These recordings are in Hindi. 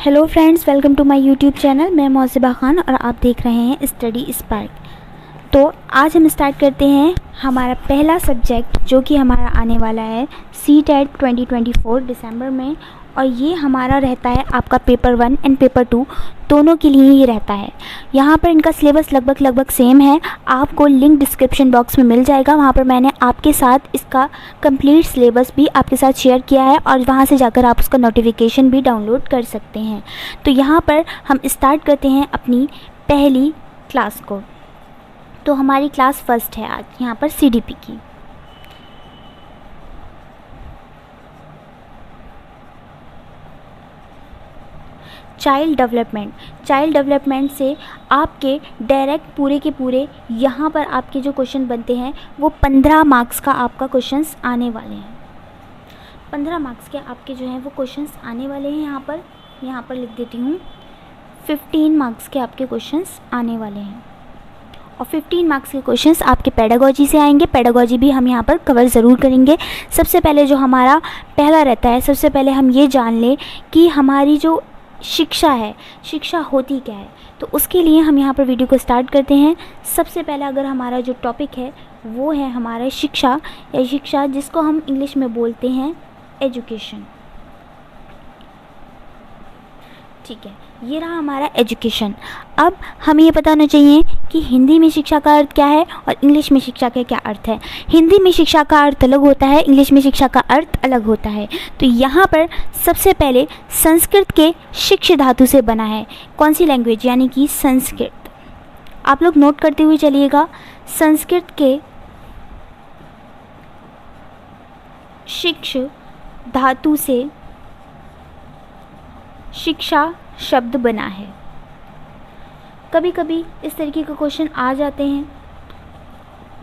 Hello friends, welcome to my YouTube channel. मैं मौसिबा खान और आप देख रहे हैं स्टडी स्पार्क। तो आज हम स्टार्ट करते हैं हमारा पहला सब्जेक्ट जो कि हमारा आने वाला है CTET 2024 दिसंबर में। और ये हमारा रहता है आपका पेपर 1 एंड पेपर 2 दोनों के लिए ये रहता है। यहाँ पर इनका सिलेबस लगभग सेम है। आपको लिंक डिस्क्रिप्शन बॉक्स में मिल जाएगा, वहाँ पर मैंने आपके साथ इसका कंप्लीट सिलेबस भी आपके साथ शेयर किया है और वहाँ से जाकर आप उसका नोटिफिकेशन भी डाउनलोड कर सकते हैं। तो यहाँ पर हम स्टार्ट करते हैं अपनी पहली क्लास को। तो हमारी क्लास फर्स्ट है आज यहाँ पर CDP की। चाइल्ड डेवलपमेंट से आपके डायरेक्ट पूरे के पूरे यहाँ पर आपके जो क्वेश्चन बनते हैं वो 15 मार्क्स का आपका क्वेश्चंस आने वाले हैं। 15 मार्क्स के आपके जो हैं वो क्वेश्चंस आने वाले हैं। यहाँ पर लिख देती हूँ 15 मार्क्स के आपके क्वेश्चंस आने वाले हैं और 15 मार्क्स के क्वेश्चंस आपके पेडागोजी से आएंगे। पेडागोजी भी हम यहाँ पर कवर ज़रूर करेंगे। सबसे पहले जो हमारा पहला रहता है, सबसे पहले हम ये जान लें कि हमारी जो शिक्षा है, शिक्षा होती क्या है। तो उसके लिए हम यहाँ पर वीडियो को स्टार्ट करते हैं। सबसे पहले अगर हमारा जो टॉपिक है वो है हमारा शिक्षा या शिक्षा, जिसको हम इंग्लिश में बोलते हैं एजुकेशन। ठीक है, ये रहा हमारा एजुकेशन। अब हमें ये पता होना चाहिए कि हिंदी में शिक्षा का अर्थ क्या है और इंग्लिश में शिक्षा का क्या अर्थ है। हिंदी में शिक्षा का अर्थ अलग होता है, इंग्लिश में शिक्षा का अर्थ अलग होता है। तो यहाँ पर सबसे पहले संस्कृत के शिक्ष धातु से बना है। कौन सी लैंग्वेज, यानी कि संस्कृत। आप लोग नोट करते हुए चलिएगा, संस्कृत के शिक्ष धातु से शिक्षा शब्द बना है। कभी कभी इस तरीके के क्वेश्चन आ जाते हैं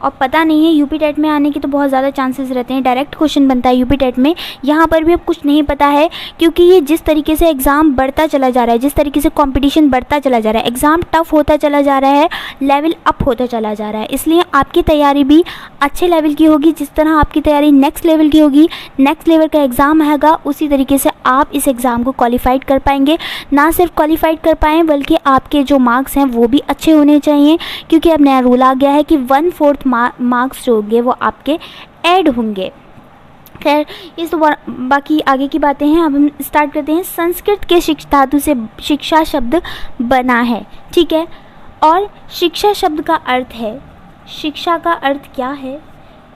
और पता नहीं है, यूपी टेट में आने के तो बहुत ज़्यादा चांसेस रहते हैं। डायरेक्ट क्वेश्चन बनता है यूपी टेट में। यहाँ पर भी अब कुछ नहीं पता है, क्योंकि ये जिस तरीके से एग्ज़ाम बढ़ता चला जा रहा है, जिस तरीके से कंपटीशन बढ़ता चला जा रहा है, एग्ज़ाम टफ होता चला जा रहा है, लेवल अप होता चला जा रहा है। इसलिए आपकी तैयारी भी अच्छे लेवल की होगी। जिस तरह आपकी तैयारी नेक्स्ट लेवल की होगी, नेक्स्ट लेवल का एग्ज़ाम आएगा, उसी तरीके से आप इस एग्ज़ाम को क्वालिफाइड कर पाएंगे। ना सिर्फ क्वालिफाइड कर पाएँ बल्कि आपके जो मार्क्स हैं वो भी अच्छे होने चाहिए, क्योंकि अब नया रूल आ गया है कि 1/4 मार्क्स जो होंगे वो आपके ऐड होंगे। खैर, ये तो बाकी आगे की बातें हैं। अब हम स्टार्ट करते हैं। संस्कृत के शिक्षा धातु से शिक्षा शब्द बना है। ठीक है, और शिक्षा शब्द का अर्थ है, शिक्षा का अर्थ क्या है,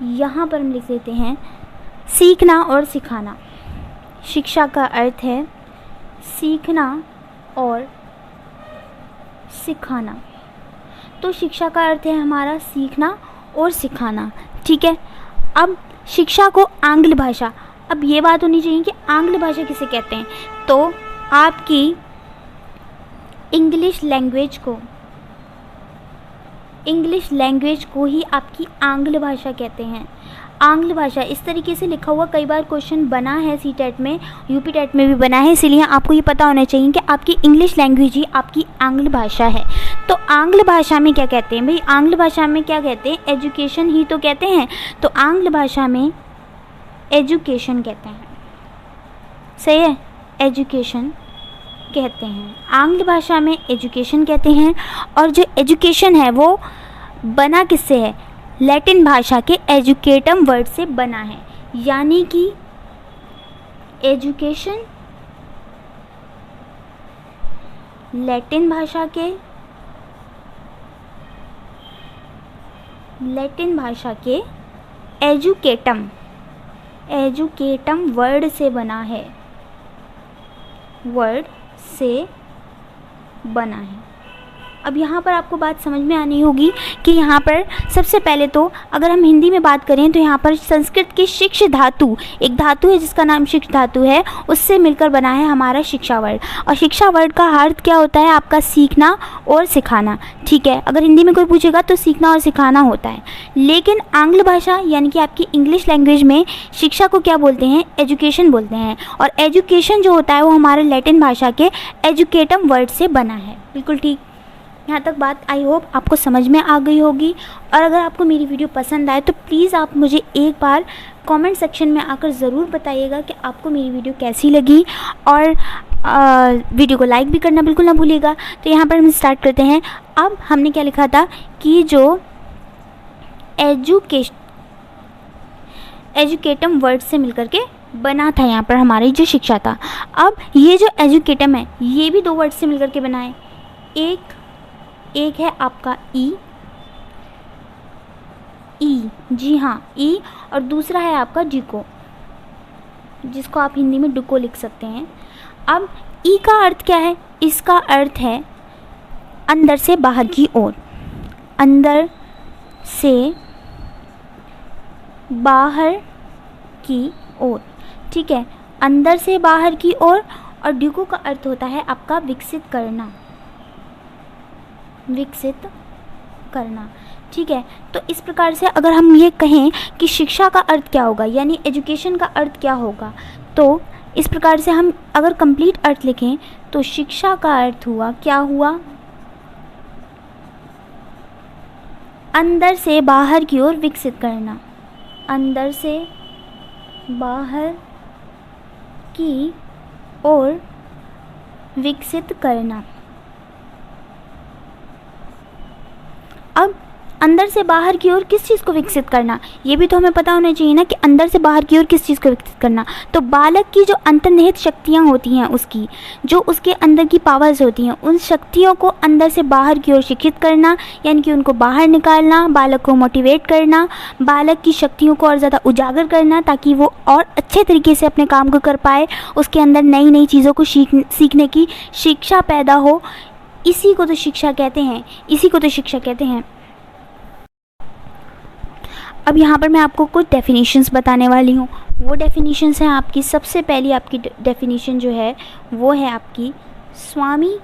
यहाँ पर हम लिख देते हैं सीखना और सिखाना। शिक्षा का अर्थ है सीखना और सिखाना। तो शिक्षा का अर्थ है हमारा सीखना और सिखाना। ठीक है, अब शिक्षा को आंग्ल भाषा, अब ये बात होनी चाहिए कि आंग्ल भाषा किसे कहते हैं। तो आपकी इंग्लिश लैंग्वेज को ही आपकी आंग्ल भाषा कहते हैं। आंग्ल भाषा इस तरीके से लिखा हुआ कई बार क्वेश्चन बना है CTET में, यूपी टेट में भी बना है। इसीलिए आपको ये पता होना चाहिए कि आपकी इंग्लिश लैंग्वेज ही आपकी आंग्ल भाषा है। तो आंग्ल भाषा में क्या कहते हैं भाई, आंग्ल भाषा में क्या कहते हैं, एजुकेशन ही तो कहते हैं। तो आंग्ल भाषा में एजुकेशन कहते हैं। सही है, एजुकेशन कहते हैं। आंग्ल भाषा में एजुकेशन कहते हैं। और जो एजुकेशन है वो बना किससे है, लैटिन भाषा के एजुकेटम वर्ड से बना है। यानी कि एजुकेशन लैटिन भाषा के एजुकेटम वर्ड से बना है, अब यहाँ पर आपको बात समझ में आनी होगी कि यहाँ पर सबसे पहले तो अगर हम हिंदी में बात करें तो यहाँ पर संस्कृत की शिक्ष धातु, एक धातु है जिसका नाम शिक्ष धातु है, उससे मिलकर बना है हमारा शिक्षा वर्ड। और शिक्षा वर्ड का अर्थ क्या होता है, आपका सीखना और सिखाना। ठीक है, अगर हिंदी में कोई पूछेगा तो सीखना और सिखाना होता है। लेकिन आंग्ल भाषा यानी कि आपकी इंग्लिश लैंग्वेज में शिक्षा को क्या बोलते हैं, एजुकेशन बोलते हैं। और एजुकेशन जो होता है वो हमारे लैटिन भाषा के एजुकेटम वर्ड से बना है। बिल्कुल ठीक, यहाँ तक बात आई होप आपको समझ में आ गई होगी। और अगर आपको मेरी वीडियो पसंद आए तो प्लीज़ आप मुझे एक बार कमेंट सेक्शन में आकर ज़रूर बताइएगा कि आपको मेरी वीडियो कैसी लगी। और वीडियो को लाइक भी करना बिल्कुल ना भूलिएगा। तो यहाँ पर हम स्टार्ट करते हैं। अब हमने क्या लिखा था कि जो एजुकेटम वर्ड से मिलकर के बना था यहाँ पर हमारी जो शिक्षा था। अब ये जो एजुकेटम है ये भी 2 वर्ड से मिलकर के बना है। एक है आपका ई, जी हाँ ई, और दूसरा है आपका जिको, जिसको आप हिंदी में डुको लिख सकते हैं। अब ई का अर्थ क्या है? इसका अर्थ है अंदर से बाहर की ओर, अंदर से बाहर की ओर, ठीक है, अंदर से बाहर की ओर। और ड्यूको का अर्थ होता है आपका विकसित करना, विकसित करना, ठीक है। तो इस प्रकार से अगर हम ये कहें कि शिक्षा का अर्थ क्या होगा, यानी एजुकेशन का अर्थ क्या होगा, तो इस प्रकार से हम अगर कंप्लीट अर्थ लिखें तो शिक्षा का अर्थ हुआ, क्या हुआ? अंदर से बाहर की ओर विकसित करना, अंदर से बाहर की ओर विकसित करना। अब अंदर से बाहर की ओर किस चीज़ को विकसित करना, ये भी तो हमें पता होना चाहिए ना कि अंदर से बाहर की ओर किस चीज़ को विकसित करना। तो बालक की जो अंतर्निहित शक्तियाँ होती हैं, उसकी जो उसके अंदर की पावर्स होती हैं, उन शक्तियों को अंदर से बाहर की ओर शिक्षित करना, यानी कि उनको बाहर निकालना, बालक को मोटिवेट करना, बालक की शक्तियों को और ज़्यादा उजागर करना ताकि वो और अच्छे तरीके से अपने काम को कर पाए, उसके अंदर नई नई चीज़ों को सीखने की शिक्षा पैदा हो। इसी को तो शिक्षा कहते हैं, इसी को तो शिक्षा कहते हैं। अब यहाँ पर मैं आपको कुछ डेफिनेशंस बताने वाली हूँ। वो डेफिनेशंस हैं आपकी, सबसे पहली आपकी डेफिनेशन जो है वो है आपकी स्वामी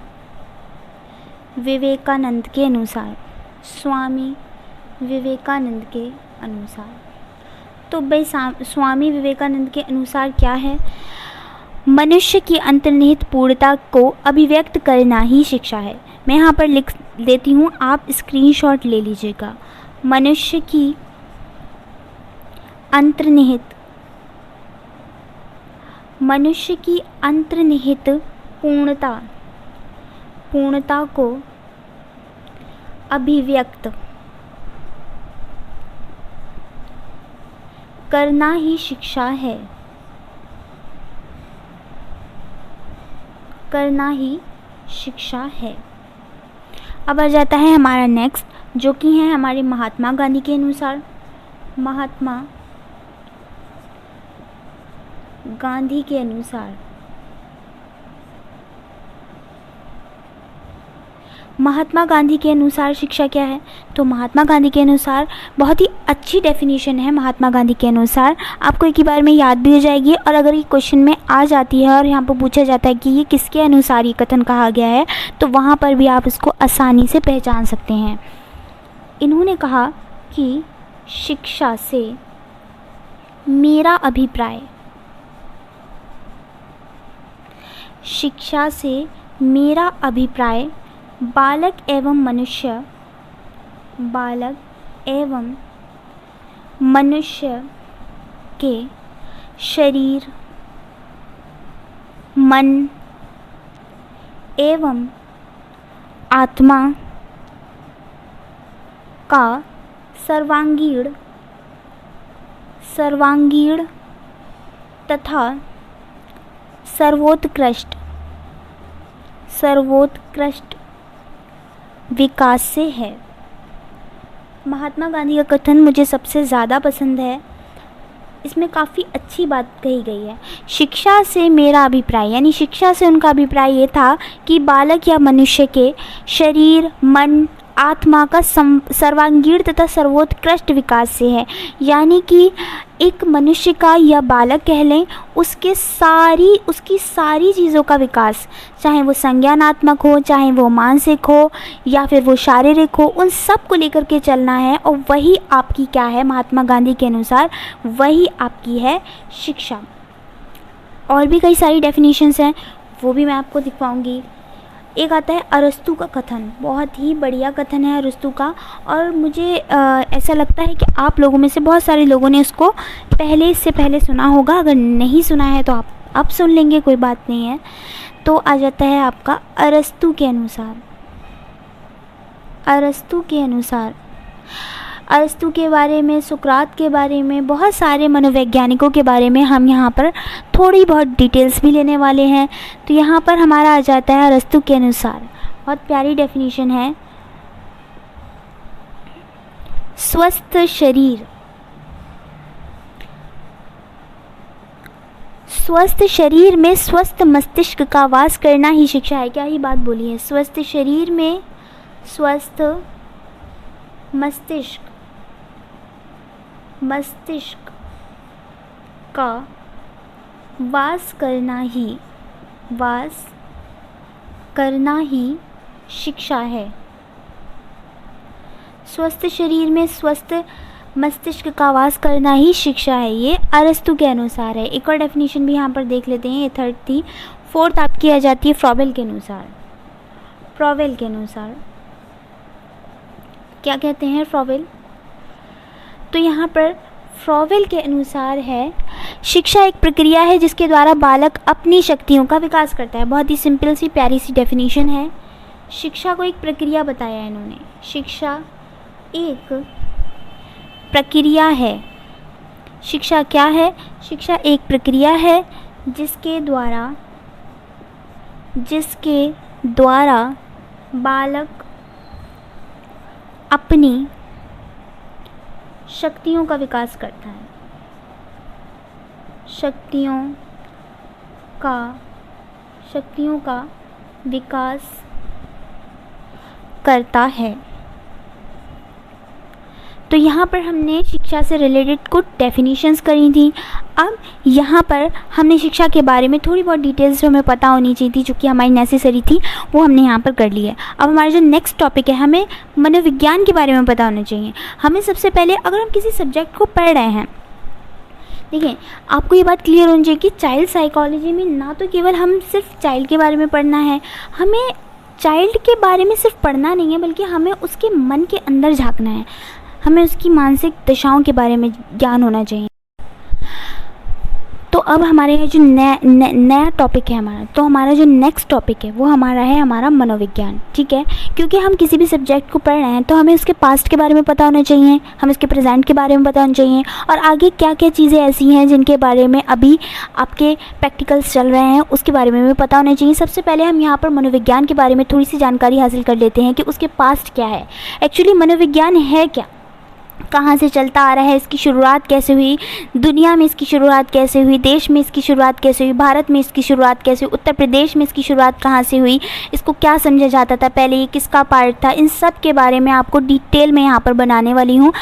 विवेकानंद के अनुसार, स्वामी विवेकानंद के अनुसार। तो भाई स्वामी विवेकानंद के अनुसार क्या है? मनुष्य की अंतर्निहित पूर्णता को अभिव्यक्त करना ही शिक्षा है। मैं यहाँ पर लिख देती हूँ, आप स्क्रीनशॉट ले लीजिएगा। मनुष्य की अंतर्निहित पूर्णता को अभिव्यक्त करना ही शिक्षा है, करना ही शिक्षा है। अब आ जाता है हमारा नेक्स्ट, जो कि है हमारे महात्मा गांधी के अनुसार। महात्मा गांधी के अनुसार, महात्मा गांधी के अनुसार शिक्षा क्या है? तो महात्मा गांधी के अनुसार बहुत ही अच्छी डेफिनेशन है। महात्मा गांधी के अनुसार आपको एक ही बार में याद भी हो जाएगी, और अगर ये क्वेश्चन में आ जाती है और यहाँ पर पूछा जाता है कि ये किसके अनुसार ये कथन कहा गया है, तो वहाँ पर भी आप इसको आसानी से पहचान सकते हैं। इन्होंने कहा कि शिक्षा से मेरा अभिप्राय, शिक्षा से मेरा अभिप्राय बालक एवं मनुष्य के शरीर, मन एवं आत्मा का सर्वांगीण तथा सर्वोत्कृष्ट विकास से है। महात्मा गांधी का कथन मुझे सबसे ज़्यादा पसंद है। इसमें काफ़ी अच्छी बात कही गई है। शिक्षा से मेरा अभिप्राय, यानी शिक्षा से उनका अभिप्राय ये था कि बालक या मनुष्य के शरीर, मन, आत्मा का सर्वांगीण तथा सर्वोत्कृष्ट विकास से है। यानी कि एक मनुष्य का या बालक कह लें, उसकी सारी चीज़ों का विकास, चाहे वो संज्ञानात्मक हो, चाहे वो मानसिक हो या फिर वो शारीरिक हो, उन सब को लेकर के चलना है। और वही आपकी क्या है? महात्मा गांधी के अनुसार वही आपकी है शिक्षा। और भी कई सारी डेफिनेशंस हैं, वो भी मैं आपको दिखाऊंगी। एक आता है अरस्तु का कथन, बहुत ही बढ़िया कथन है अरस्तु का, और मुझे ऐसा लगता है कि आप लोगों में से बहुत सारे लोगों ने उसको इससे पहले सुना होगा। अगर नहीं सुना है तो आप अब सुन लेंगे, कोई बात नहीं है। तो आ जाता है आपका अरस्तु के अनुसार। अरस्तु के अनुसार, अरस्तु के बारे में, सुकरात के बारे में, बहुत सारे मनोवैज्ञानिकों के बारे में हम यहाँ पर थोड़ी बहुत डिटेल्स भी लेने वाले हैं। तो यहाँ पर हमारा आ जाता है अरस्तु के अनुसार, बहुत प्यारी डेफिनेशन है। स्वस्थ शरीर, स्वस्थ शरीर में स्वस्थ मस्तिष्क का वास करना ही शिक्षा है। क्या ही बात बोली है, स्वस्थ शरीर में स्वस्थ मस्तिष्क का वास करना ही शिक्षा है। स्वस्थ शरीर में स्वस्थ मस्तिष्क का वास करना ही शिक्षा है, ये अरस्तु के अनुसार है। एक और डेफिनेशन भी यहाँ पर देख लेते हैं, ये थर्ड थी। फोर्थ आपकी आ जाती है फ्रॉवेल के अनुसार। फ्रॉवेल के अनुसार क्या कहते हैं फ्रॉवेल? तो यहाँ पर फ्रॉवेल के अनुसार है, शिक्षा एक प्रक्रिया है जिसके द्वारा बालक अपनी शक्तियों का विकास करता है। बहुत ही सिंपल सी प्यारी सी डेफिनेशन है। शिक्षा को एक प्रक्रिया बताया है इन्होंने। शिक्षा एक प्रक्रिया है। शिक्षा क्या है? शिक्षा एक प्रक्रिया है जिसके द्वारा बालक अपनी शक्तियों का विकास करता है। शक्तियों का विकास करता है। तो यहाँ पर हमने शिक्षा से रिलेटेड कुछ डेफिनेशंस करी थी। अब यहाँ पर हमने शिक्षा के बारे में थोड़ी बहुत डिटेल्स जो हमें पता होनी चाहिए थी, जो कि हमारी नेसेसरी थी, वो हमने यहाँ पर कर ली है। अब हमारा जो नेक्स्ट टॉपिक है, हमें मनोविज्ञान के बारे में पता होना चाहिए। हमें सबसे पहले, अगर हम किसी सब्जेक्ट को पढ़ रहे हैं, देखिए आपको ये बात क्लियर होनी चाहिए कि चाइल्ड साइकोलॉजी में ना तो केवल हम सिर्फ चाइल्ड के बारे में पढ़ना है, हमें चाइल्ड के बारे में सिर्फ पढ़ना नहीं है, बल्कि हमें उसके मन के अंदर झांकना है, हमें उसकी मानसिक दशाओं के बारे में ज्ञान होना चाहिए। तो अब हमारे जो नया टॉपिक है हमारा, तो हमारा जो नेक्स्ट टॉपिक है वो हमारा है हमारा मनोविज्ञान। ठीक है, क्योंकि हम किसी भी सब्जेक्ट को पढ़ रहे हैं तो हमें उसके पास्ट के बारे में पता होना चाहिए, हमें उसके प्रेजेंट के बारे में पता होना चाहिए, और आगे क्या क्या चीज़ें ऐसी हैं जिनके बारे में अभी आपके प्रैक्टिकल्स चल रहे हैं उसके बारे में भी पता होना चाहिए। सबसे पहले हम यहाँ पर मनोविज्ञान के बारे में थोड़ी सी जानकारी हासिल कर लेते हैं कि उसके पास्ट क्या है, एक्चुअली मनोविज्ञान है क्या, कहाँ से चलता आ रहा है, इसकी शुरुआत कैसे हुई, दुनिया में इसकी शुरुआत कैसे हुई, देश में इसकी शुरुआत कैसे हुई, भारत में इसकी शुरुआत कैसे हुई, उत्तर प्रदेश में इसकी शुरुआत कहाँ से हुई, इसको क्या समझा जाता था पहले, ये किसका पार्ट था, इन सब के बारे में आपको डिटेल में यहाँ पर बनाने वाली हूँ।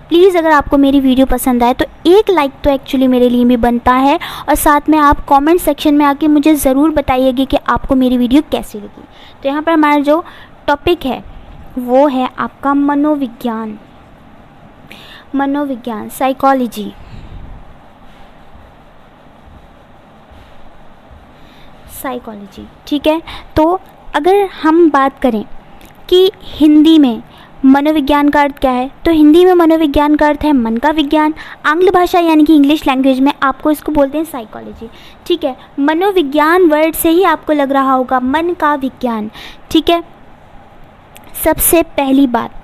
प्लीज़ अगर आपको मेरी वीडियो पसंद आए तो एक लाइक तो एक्चुअली मेरे लिए भी बनता है, और साथ में आप कॉमेंट सेक्शन में आके मुझे ज़रूर बताइएगा कि आपको मेरी वीडियो कैसी लगी। तो यहाँ पर हमारा जो टॉपिक है वो है आपका मनोविज्ञान। मनोविज्ञान, साइकोलॉजी। साइकोलॉजी, ठीक है। तो अगर हम बात करें कि हिंदी में मनोविज्ञान का अर्थ क्या है, तो हिंदी में मनोविज्ञान का अर्थ है मन का विज्ञान। आंग्ल भाषा यानी कि इंग्लिश लैंग्वेज में आपको इसको बोलते हैं साइकोलॉजी। ठीक है, मनोविज्ञान वर्ड से ही आपको लग रहा होगा मन का विज्ञान। ठीक है, सबसे पहली बात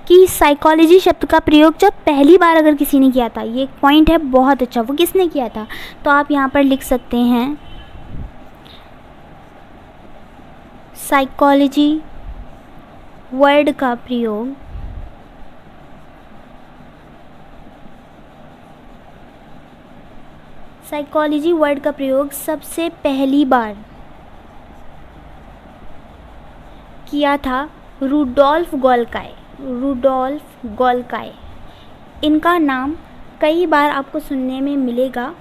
कि साइकोलॉजी शब्द का प्रयोग जब पहली बार अगर किसी ने किया था, ये एक पॉइंट है बहुत अच्छा, वो किसने किया था, तो आप यहाँ पर लिख सकते हैं साइकोलॉजी वर्ड का प्रयोग साइकोलॉजी वर्ड का प्रयोग सबसे पहली बार किया था रुडोल्फ गोल्काय। रुडोल्फ गोल्काय, इनका नाम कई बार आपको सुनने में मिलेगा,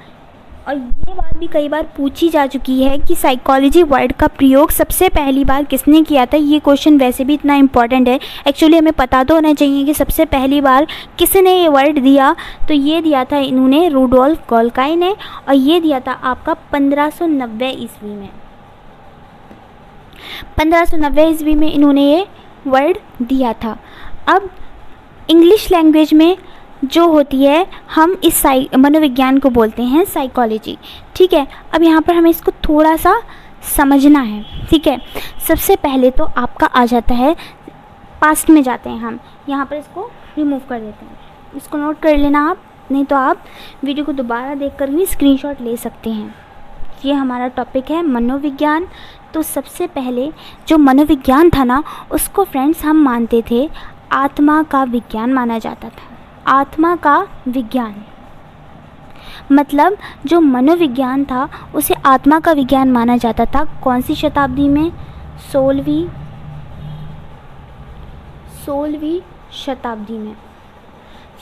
और ये बात भी कई बार पूछी जा चुकी है कि साइकोलॉजी वर्ड का प्रयोग सबसे पहली बार किसने किया था। ये क्वेश्चन वैसे भी इतना इम्पॉर्टेंट है, एक्चुअली हमें पता तो होना चाहिए कि सबसे पहली बार किसने ये वर्ड दिया, तो ये दिया था इन्होंने रुडोल्फ गोल्काय ने, और ये दिया था आपका 1590 ईस्वी में। 1590 ईस्वी में इन्होंने ये वर्ड दिया था। अब इंग्लिश लैंग्वेज में जो होती है, हम इस मनोविज्ञान को बोलते हैं साइकोलॉजी। ठीक है, अब यहाँ पर हमें इसको थोड़ा सा समझना है। ठीक है, सबसे पहले तो आपका आ जाता है, पास्ट में जाते हैं हम, यहाँ पर इसको रिमूव कर देते हैं, इसको नोट कर लेना आप, नहीं तो आप वीडियो को दोबारा देख कर भी स्क्रीनशॉट ले सकते हैं। ये हमारा टॉपिक है मनोविज्ञान। तो सबसे पहले जो मनोविज्ञान था ना, उसको फ्रेंड्स हम मानते थे आत्मा का विज्ञान माना जाता था। आत्मा का विज्ञान मतलब जो मनोविज्ञान था उसे आत्मा का विज्ञान माना जाता था। कौन सी शताब्दी में? 16वीं शताब्दी में।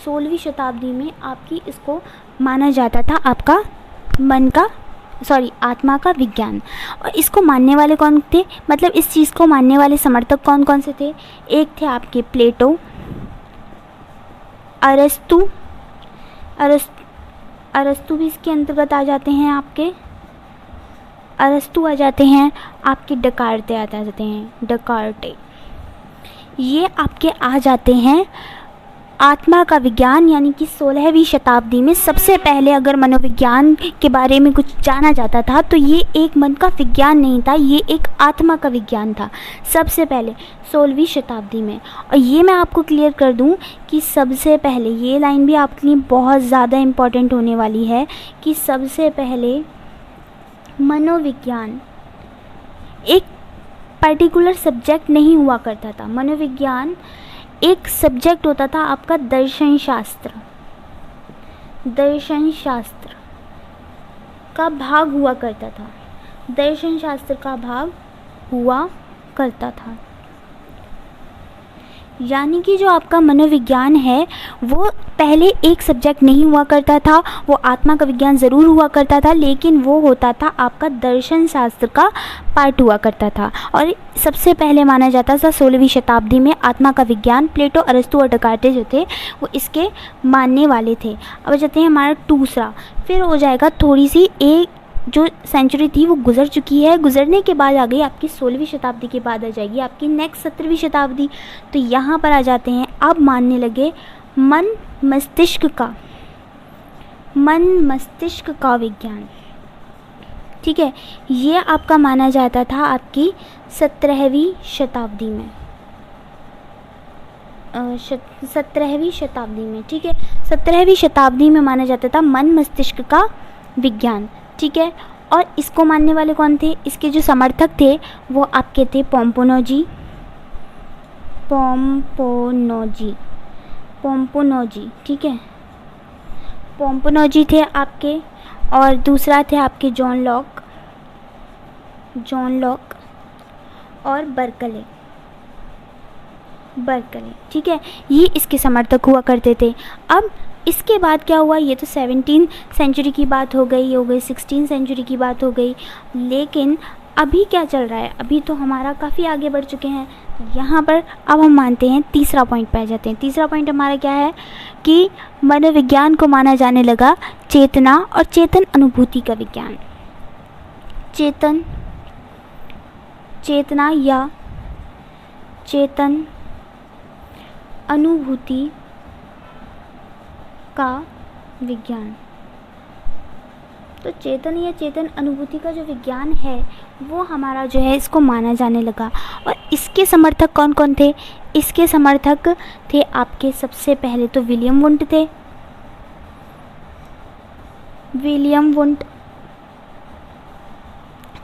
16वीं शताब्दी में आपकी इसको माना जाता था आपका आत्मा का विज्ञान। और इसको मानने वाले कौन थे, मतलब इस चीज़ को मानने वाले समर्थक कौन कौन से थे? एक थे आपके प्लेटो, अरस्तु भी इसके अंतर्गत आ जाते हैं, आपके अरस्तु आ जाते हैं, आपके डकार्ते आ जाते हैं, डकार्टे, ये आपके आ जाते हैं आत्मा का विज्ञान। यानी कि 16वीं शताब्दी में सबसे पहले अगर मनोविज्ञान के बारे में कुछ जाना जाता था तो ये एक मन का विज्ञान नहीं था, ये एक आत्मा का विज्ञान था सबसे पहले 16वीं शताब्दी में। और ये मैं आपको क्लियर कर दूं कि सबसे पहले, ये लाइन भी आपके लिए बहुत ज़्यादा इम्पॉर्टेंट होने वाली है कि सबसे पहले मनोविज्ञान एक पर्टिकुलर सब्जेक्ट नहीं हुआ करता था। मनोविज्ञान एक सब्जेक्ट होता था आपका दर्शन शास्त्र का भाग हुआ करता था, दर्शन शास्त्र का भाग हुआ करता था। यानी कि जो आपका मनोविज्ञान है वो पहले एक सब्जेक्ट नहीं हुआ करता था, वो आत्मा का विज्ञान ज़रूर हुआ करता था, लेकिन वो होता था आपका दर्शन शास्त्र का पार्ट हुआ करता था। और सबसे पहले माना जाता था 16वीं शताब्दी में आत्मा का विज्ञान। प्लेटो, अरस्तु और डकार्टे जो थे वो इसके मानने वाले थे। अब जाते हैं हमारा दूसरा, फिर हो जाएगा थोड़ी सी एक जो सेंचुरी थी वो गुजर चुकी है, गुजरने के बाद आ गई आपकी 16वीं शताब्दी के बाद आ जाएगी आपकी नेक्स्ट 17वीं शताब्दी। तो यहाँ पर आ जाते हैं, अब मानने लगे मन मस्तिष्क का विज्ञान। ठीक है, ये आपका माना जाता था आपकी 17वीं शताब्दी में, 17वीं शताब्दी में। ठीक है, 17वीं शताब्दी में माना जाता था मन मस्तिष्क का विज्ञान। ठीक है, और इसको मानने वाले कौन थे? इसके जो समर्थक थे वो आपके थे पोम्पोनोजी। ठीक है, पोम्पोनोजी थे आपके, और दूसरा थे आपके जॉन लॉक और बर्कले। ठीक है, ये इसके समर्थक हुआ करते थे। अब इसके बाद क्या हुआ, ये तो 17वीं सेंचुरी की बात हो गई, 16वीं सेंचुरी की बात हो गई। लेकिन अभी क्या चल रहा है, अभी तो हमारा काफ़ी आगे बढ़ चुके हैं। यहाँ पर अब हम मानते हैं तीसरा पॉइंट पे आ जाते हैं। तीसरा पॉइंट हमारा क्या है कि मनोविज्ञान को माना जाने लगा चेतना और चेतन अनुभूति का विज्ञान। चेतना या चेतन अनुभूति का विज्ञान। तो चेतन या चेतन अनुभूति का जो विज्ञान है वो हमारा जो है इसको माना जाने लगा। और इसके समर्थक कौन कौन थे? इसके समर्थक थे आपके सबसे पहले तो विलियम वुंट थे,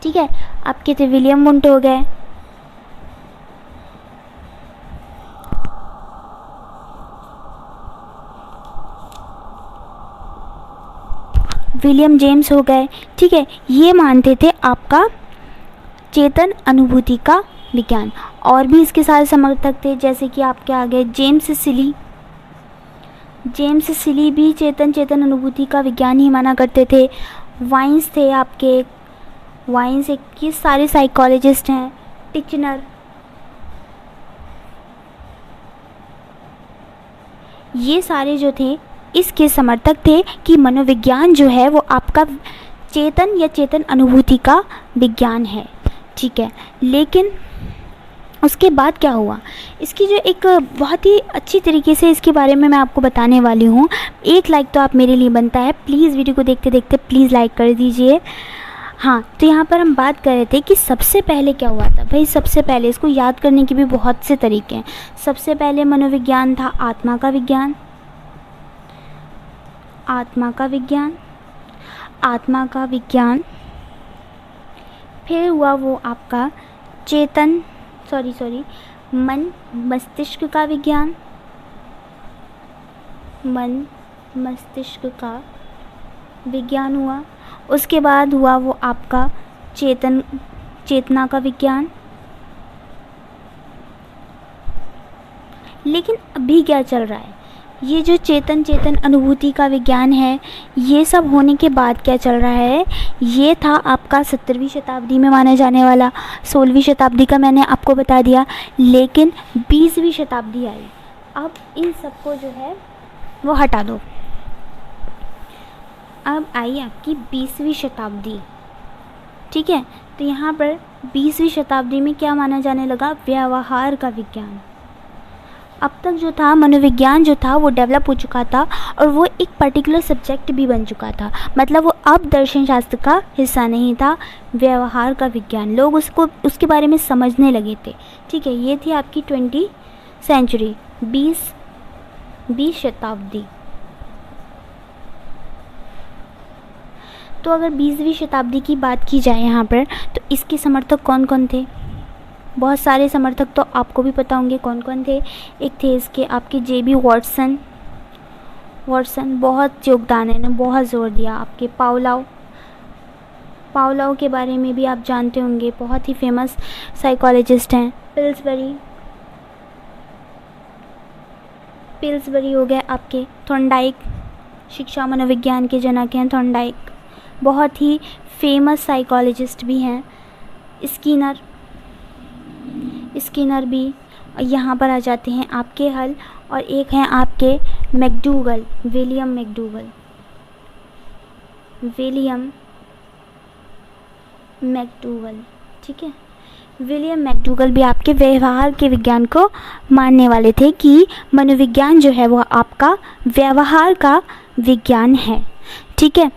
ठीक है, आपके थे विलियम वुंट हो गए, विलियम जेम्स हो गए। ठीक है, ये मानते थे आपका चेतन अनुभूति का विज्ञान। और भी इसके सारे समर्थक थे, जैसे कि आपके आ गए जेम्स सिली भी चेतन अनुभूति का विज्ञान ही माना करते थे। वाइन्स थे आपके, वाइन्स एक ये सारे साइकोलॉजिस्ट हैं, टिचनर, ये सारे जो थे इसके समर्थक थे कि मनोविज्ञान जो है वो आपका चेतन या चेतन अनुभूति का विज्ञान है। ठीक है, लेकिन उसके बाद क्या हुआ, इसकी जो एक बहुत ही अच्छी तरीके से इसके बारे में मैं आपको बताने वाली हूँ। एक लाइक तो आप मेरे लिए बनता है, प्लीज़ वीडियो को देखते देखते प्लीज़ लाइक कर दीजिए। हाँ, तो यहाँ पर हम बात कर रहे थे कि सबसे पहले क्या हुआ था। भाई सबसे पहले इसको याद करने के भी बहुत से तरीके हैं। सबसे पहले मनोविज्ञान था आत्मा का विज्ञान, आत्मा का विज्ञान, आत्मा का विज्ञान। फिर हुआ वो आपका मन मस्तिष्क का विज्ञान, मन मस्तिष्क का विज्ञान हुआ। उसके बाद हुआ वो आपका चेतना का विज्ञान। लेकिन अभी क्या चल रहा है, ये जो चेतन अनुभूति का विज्ञान है, ये सब होने के बाद क्या चल रहा है, ये था आपका 17वीं शताब्दी में माना जाने वाला। 16वीं शताब्दी का मैंने आपको बता दिया। लेकिन 20वीं शताब्दी आई, अब इन सबको जो है वो हटा दो। अब आई आपकी 20वीं शताब्दी, ठीक है। तो यहाँ पर 20वीं शताब्दी में क्या माना जाने लगा, व्यवहार का विज्ञान। अब तक जो था मनोविज्ञान जो था वो डेवलप हो चुका था और वो एक पर्टिकुलर सब्जेक्ट भी बन चुका था, मतलब वो अब दर्शन शास्त्र का हिस्सा नहीं था, व्यवहार का विज्ञान। लोग उसको उसके बारे में समझने लगे थे, ठीक है। ये थी आपकी 20वीं सेंचुरी, 20वीं शताब्दी। तो अगर 20वीं शताब्दी की बात की जाए यहाँ पर, तो इसके समर्थक कौन कौन थे। बहुत सारे समर्थक तो आपको भी पता होंगे कौन कौन थे। एक थे इसके आपके जे.बी. वॉटसन, बहुत योगदान है ना, बहुत ज़ोर दिया। आपके पावलोव के बारे में भी आप जानते होंगे, बहुत ही फेमस साइकोलॉजिस्ट हैं। पिल्सबरी हो गए आपके। थॉर्नडाइक, शिक्षा मनोविज्ञान के जनक हैं थॉर्नडाइक, बहुत ही फेमस साइकोलॉजिस्ट भी हैं। स्किनर भी यहाँ पर आ जाते हैं आपके हल। और एक हैं आपके मैकडूगल, विलियम मैकडूगल, ठीक है। विलियम मैकडूगल भी आपके व्यवहार के विज्ञान को मानने वाले थे कि मनोविज्ञान जो है वो आपका व्यवहार का विज्ञान है, ठीक है।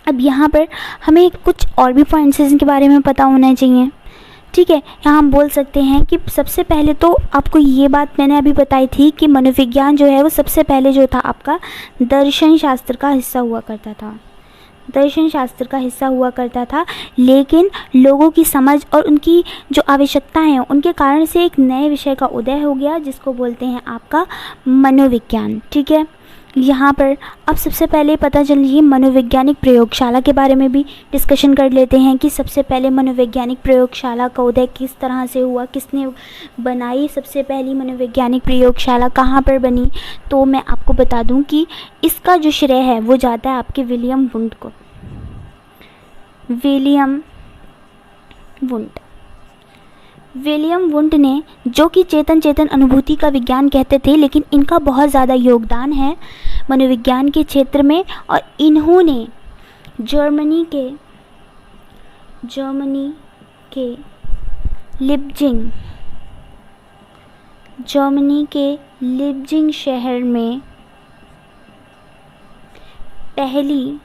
अब यहाँ पर हमें कुछ और भी पॉइंट्स इनके बारे में पता होना चाहिए, ठीक है। यहाँ हम बोल सकते हैं कि सबसे पहले तो आपको ये बात मैंने अभी बताई थी कि मनोविज्ञान जो है वो सबसे पहले जो था आपका दर्शन शास्त्र का हिस्सा हुआ करता था। लेकिन लोगों की समझ और उनकी जो आवश्यकताएं हैं उनके कारण से एक नए विषय का उदय हो गया, जिसको बोलते हैं आपका मनोविज्ञान, ठीक है। यहाँ पर अब सबसे पहले पता चलिए मनोवैज्ञानिक प्रयोगशाला के बारे में भी डिस्कशन कर लेते हैं कि सबसे पहले मनोवैज्ञानिक प्रयोगशाला का उदय किस तरह से हुआ, किसने बनाई सबसे पहली मनोवैज्ञानिक प्रयोगशाला, कहाँ पर बनी। तो मैं आपको बता दूं कि इसका जो श्रेय है वो जाता है आपके विलियम वुंड को। विलियम वुंड ने, जो कि चेतन अनुभूति का विज्ञान कहते थे, लेकिन इनका बहुत ज़्यादा योगदान है मनोविज्ञान के क्षेत्र में। और इन्होंने जर्मनी के लिप्जिंग शहर में पहली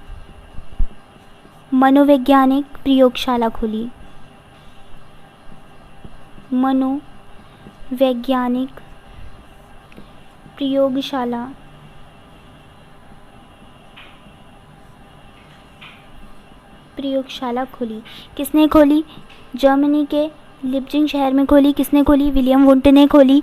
मनोवैज्ञानिक प्रयोगशाला खोली। प्रयोगशाला खोली। किसने खोली? जर्मनी के लिप्जिंग शहर में खोली। किसने खोली? विलियम वुंड ने खोली।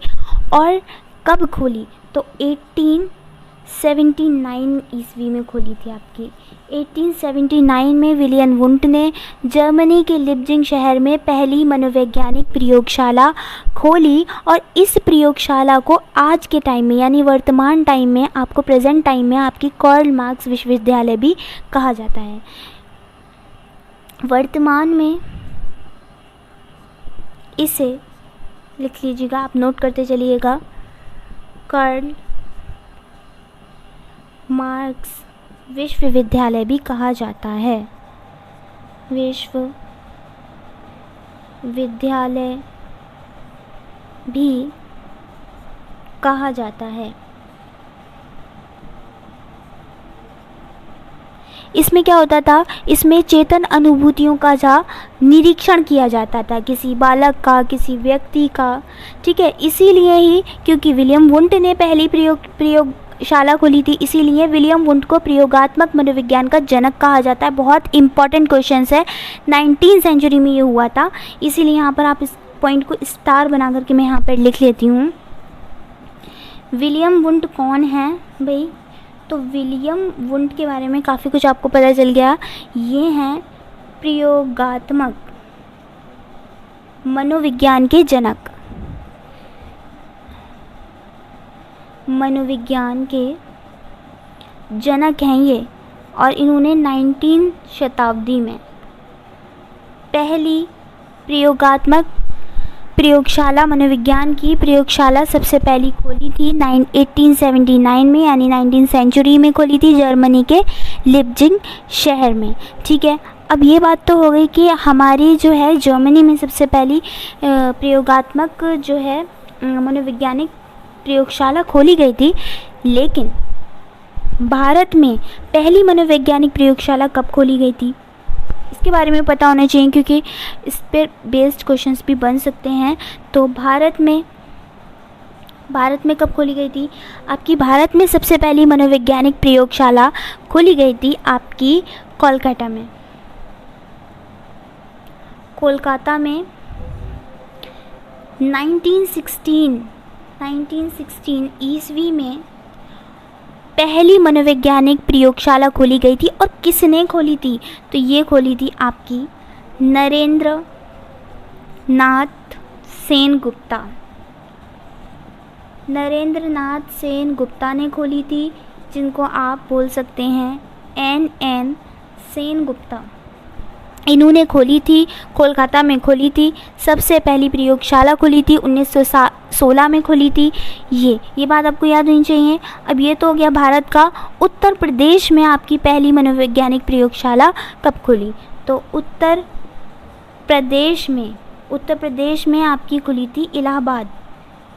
और कब खोली? तो 1879 ईस्वी में खोली थी आपकी। 1879 में विलियम वुंड ने जर्मनी के लिप्जिंग शहर में पहली मनोवैज्ञानिक प्रयोगशाला खोली। और इस प्रयोगशाला को आज के टाइम में, यानी वर्तमान टाइम में, आपको प्रेजेंट टाइम में आपकी कार्ल मार्क्स विश्वविद्यालय भी कहा जाता है। वर्तमान में इसे लिख लीजिएगा, आप नोट करते चलिएगा, कार्ल मार्क्स विश्वविद्यालय भी कहा जाता है। विश्वविद्यालय भी कहा जाता है। इसमें क्या होता था, इसमें चेतन अनुभूतियों का जा निरीक्षण किया जाता था, किसी बालक का, किसी व्यक्ति का, ठीक है। इसीलिए ही, क्योंकि विलियम वुंट ने पहली प्रयोगशाला खोली थी, इसीलिए विलियम वुंट को प्रयोगात्मक मनोविज्ञान का जनक कहा जाता है। बहुत इंपॉर्टेंट क्वेश्चन है, 19वीं सेंचुरी में ये हुआ था, इसीलिए यहाँ पर आप इस पॉइंट को स्टार बना करके मैं यहाँ पर लिख लेती हूँ। विलियम वुंट कौन है भाई? तो विलियम वुंट के बारे में काफ़ी कुछ आपको पता चल गया। ये हैं प्रयोगात्मक मनोविज्ञान के जनक, मनोविज्ञान के जनक हैं ये, और इन्होंने 19वीं शताब्दी में पहली प्रयोगात्मक प्रयोगशाला, मनोविज्ञान की प्रयोगशाला सबसे पहली खोली थी 1879 में, यानी 19वीं सेंचुरी में खोली थी, जर्मनी के लिप्जिग शहर में, ठीक है। अब ये बात तो हो गई कि हमारी जो है जर्मनी में सबसे पहली प्रयोगात्मक जो है मनोवैज्ञानिक प्रयोगशाला खोली गई थी, लेकिन भारत में पहली मनोवैज्ञानिक प्रयोगशाला कब खोली गई थी, इसके बारे में पता होना चाहिए, क्योंकि इस पर बेस्ड क्वेश्चंस भी बन सकते हैं। तो भारत में कब खोली गई थी आपकी? भारत में सबसे पहली मनोवैज्ञानिक प्रयोगशाला खोली गई थी आपकी कोलकाता में, कोलकाता में 1916 ईस्वी में पहली मनोवैज्ञानिक प्रयोगशाला खोली गई थी। और किसने खोली थी? तो ये खोली थी आपकी नरेंद्र नाथ सेनगुप्ता, नरेंद्र नाथ सेनगुप्ता ने खोली थी, जिनको आप बोल सकते हैं NN सेनगुप्ता। इन्होंने खोली थी, कोलकाता में खोली थी, सबसे पहली प्रयोगशाला खोली थी 1916 में खोली थी। ये बात आपको याद होनी चाहिए। अब ये तो हो गया भारत का। उत्तर प्रदेश में आपकी पहली मनोवैज्ञानिक प्रयोगशाला कब खुली? तो उत्तर प्रदेश में आपकी खुली थी इलाहाबाद,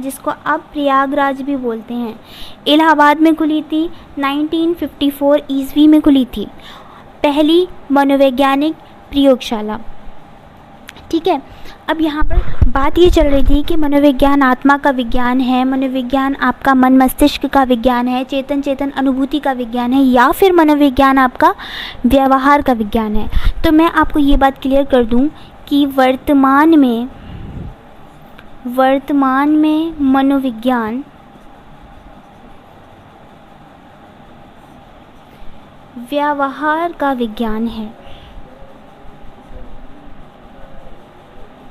जिसको अब प्रयागराज भी बोलते हैं। इलाहाबाद में खुली थी, 1954 ईस्वी में खुली थी पहली मनोवैज्ञानिक प्रयोगशाला, ठीक है। अब यहाँ पर बात ये चल रही थी कि मनोविज्ञान आत्मा का विज्ञान है, मनोविज्ञान आपका मन मस्तिष्क का विज्ञान है, चेतन अनुभूति का विज्ञान है, या फिर मनोविज्ञान आपका व्यवहार का विज्ञान है। तो मैं आपको ये बात क्लियर कर दूँ कि वर्तमान में मनोविज्ञान व्यवहार का विज्ञान है,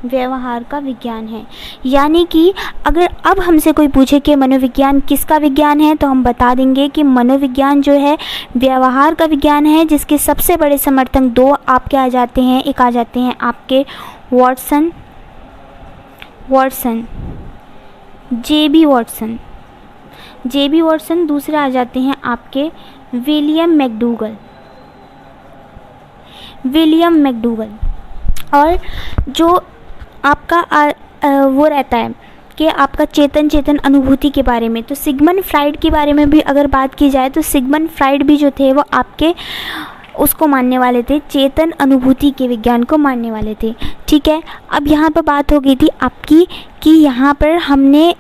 व्यवहार का विज्ञान है। यानी कि अगर अब हमसे कोई पूछे कि मनोविज्ञान किसका विज्ञान है, तो हम बता देंगे कि मनोविज्ञान जो है व्यवहार का विज्ञान है, जिसके सबसे बड़े समर्थक दो आपके आ जाते हैं। एक आ जाते हैं आपके वॉटसन, जेबी वॉटसन। दूसरे आ जाते हैं आपके विलियम मैकडूगल। और जो आपका वो रहता है कि आपका चेतन अनुभूति के बारे में, तो सिगमंड फ्राइड के बारे में भी अगर बात की जाए, तो सिगमंड फ्राइड भी जो थे वो आपके उसको मानने वाले थे, चेतन अनुभूति के विज्ञान को मानने वाले थे, ठीक है। अब यहाँ पर बात हो गई थी आपकी कि यहाँ पर हमने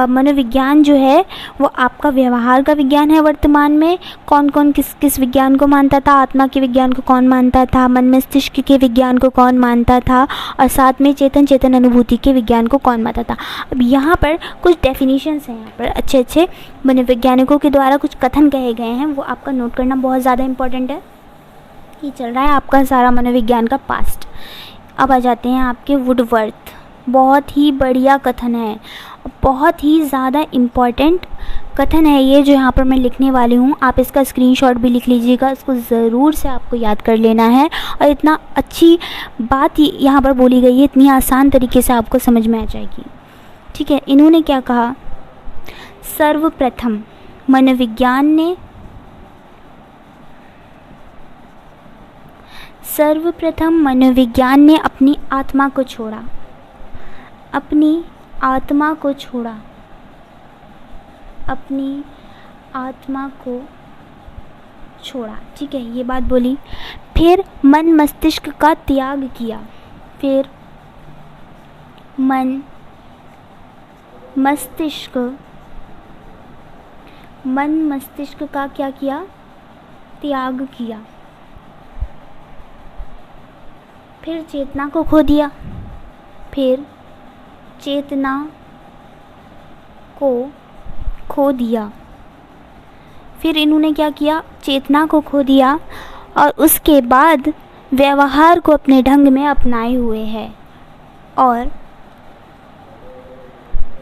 मनोविज्ञान जो है वो आपका व्यवहार का विज्ञान है। वर्तमान में कौन कौन किस विज्ञान को मानता था? आत्मा के विज्ञान को कौन मानता था? मन मस्तिष्क के विज्ञान को कौन मानता था? और साथ में चेतन अनुभूति के विज्ञान को कौन मानता था? अब यहाँ पर कुछ डेफिनेशंस हैं, यहाँ पर अच्छे मनोवैज्ञानिकों के द्वारा कुछ कथन कहे गए हैं, वो आपका नोट करना बहुत ज़्यादा इंपॉर्टेंट है। ये चल रहा है आपका सारा मनोविज्ञान का पास्ट। अब आ जाते हैं आपके वुडवर्थ। बहुत ही बढ़िया कथन है, बहुत ही ज़्यादा इम्पॉर्टेंट कथन है ये जो यहाँ पर मैं लिखने वाली हूँ। आप इसका स्क्रीनशॉट भी लिख लीजिएगा, इसको ज़रूर से आपको याद कर लेना है। और इतना अच्छी बात यहाँ पर बोली गई है, इतनी आसान तरीके से आपको समझ में आ जाएगी, ठीक है। इन्होंने क्या कहा? सर्वप्रथम मनोविज्ञान ने अपनी आत्मा को छोड़ा, अपनी आत्मा को छोड़ा, ठीक है, ये बात बोली। फिर मन मस्तिष्क का त्याग किया, फिर मन मस्तिष्क का क्या किया, त्याग किया। फिर चेतना को खो दिया, फिर चेतना को खो दिया। फिर इन्होंने क्या किया, चेतना को खो दिया और उसके बाद व्यवहार को अपने ढंग में अपनाए हुए है, और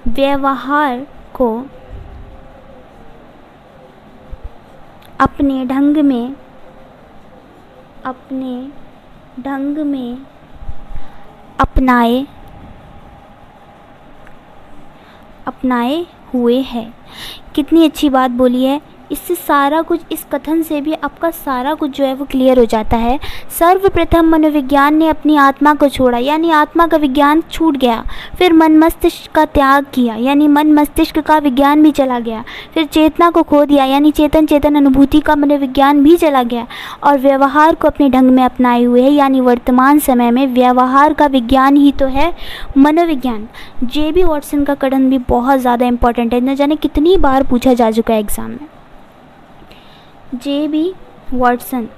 व्यवहार को अपने ढंग में अपनाए हुए है। कितनी अच्छी बात बोली है। इससे सारा कुछ, इस कथन से भी आपका सारा कुछ जो है वो क्लियर हो जाता है। सर्वप्रथम मनोविज्ञान ने अपनी आत्मा को छोड़ा, यानी आत्मा का विज्ञान छूट गया। फिर मन मस्तिष्क का त्याग किया, यानी मन मस्तिष्क का विज्ञान भी चला गया। फिर चेतना को खो दिया, यानी चेतन अनुभूति का मनोविज्ञान भी चला गया। और व्यवहार को अपने ढंग में अपनाए हुए है, यानी वर्तमान समय में व्यवहार का विज्ञान ही तो है मनोविज्ञान। जे.बी. वॉटसन का कथन भी बहुत ज़्यादा इंपॉर्टेंट है, न जाने कितनी बार पूछा जा चुका है एग्ज़ाम में। जे.बी. वॉटसन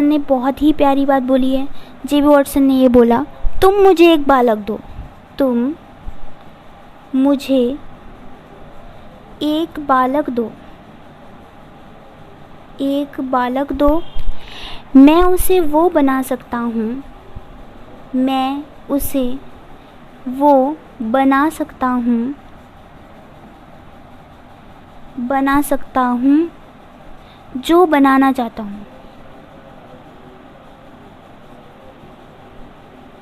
ने बहुत ही प्यारी बात बोली है। जे.बी. वॉटसन ने ये बोला, तुम मुझे एक बालक दो, तुम मुझे एक बालक दो, मैं उसे वो बना सकता हूँ, जो बनाना चाहता हूँ।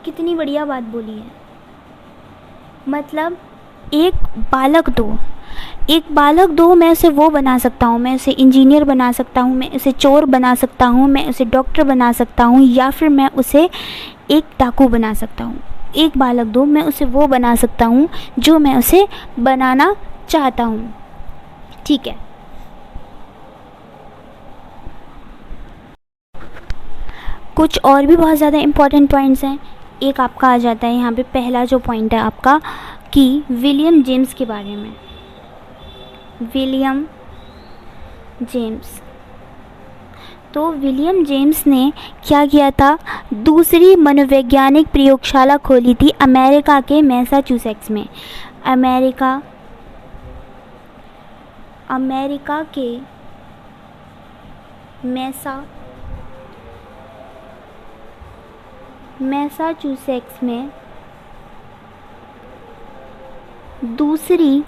कितनी बढ़िया बात बोली है। मतलब एक बालक दो, मैं उसे वो बना सकता हूँ, मैं उसे इंजीनियर बना सकता हूँ, मैं उसे चोर बना सकता हूँ, मैं उसे डॉक्टर बना सकता हूँ, या फिर मैं उसे एक डाकू बना सकता हूँ। एक बालक दो, मैं उसे वो बना सकता हूँ जो मैं उसे बनाना चाहता हूँ। ठीक है, कुछ और भी बहुत ज़्यादा इम्पॉर्टेंट पॉइंट्स हैं। एक आपका आ जाता है यहाँ पे, पहला जो पॉइंट है आपका कि विलियम जेम्स के बारे में। विलियम जेम्स ने क्या किया था, दूसरी मनोवैज्ञानिक प्रयोगशाला खोली थी अमेरिका के मैसाचुसेट्स में। अमेरिका के मैसाचुसेट्स में दूसरी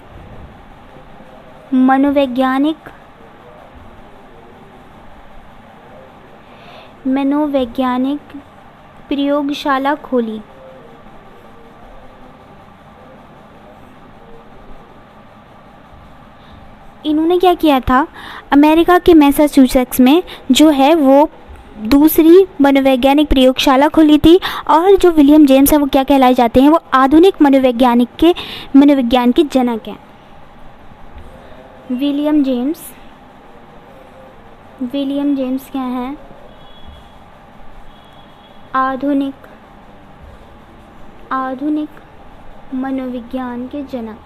मनोवैज्ञानिक प्रयोगशाला खोली। इन्होंने क्या किया था, अमेरिका के मैसाचुसेट्स में जो है वो दूसरी मनोवैज्ञानिक प्रयोगशाला खोली थी। और जो विलियम जेम्स है वो क्या कहलाए जाते हैं, वो आधुनिक मनोविज्ञान के जनक हैं। विलियम जेम्स क्या हैं, आधुनिक मनोविज्ञान के जनक।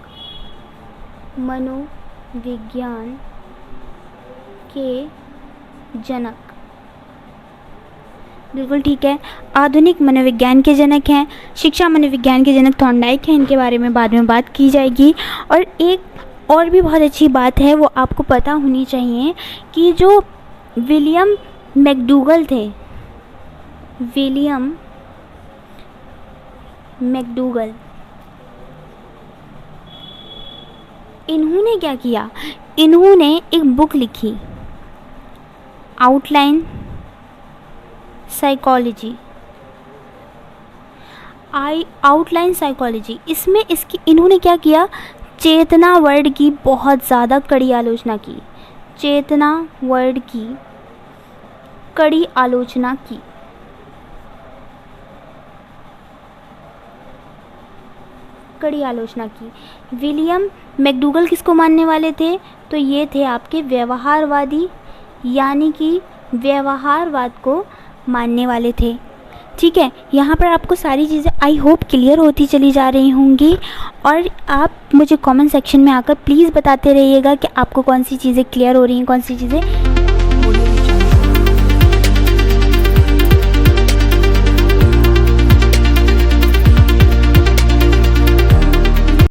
बिल्कुल ठीक है, आधुनिक मनोविज्ञान के जनक हैं। शिक्षा मनोविज्ञान के जनक थॉर्नडाइक हैं, इनके बारे में बाद में बात की जाएगी। और एक और भी बहुत अच्छी बात है, वो आपको पता होनी चाहिए कि जो विलियम मैकडूगल थे, इन्होंने क्या किया, इन्होंने एक बुक लिखी, आउटलाइन साइकोलॉजी। इसमें इन्होंने क्या किया, चेतना वर्ड की बहुत ज़्यादा कड़ी आलोचना की। विलियम मैकडूगल किसको मानने वाले थे, तो ये थे आपके व्यवहारवादी यानी कि व्यवहारवाद को मानने वाले थे। ठीक है, यहाँ पर आपको सारी चीज़ें आई होप क्लियर होती चली जा रही होंगी, और आप मुझे कमेंट सेक्शन में आकर प्लीज़ बताते रहिएगा कि आपको कौन सी चीज़ें क्लियर हो रही हैं, कौन सी चीज़ें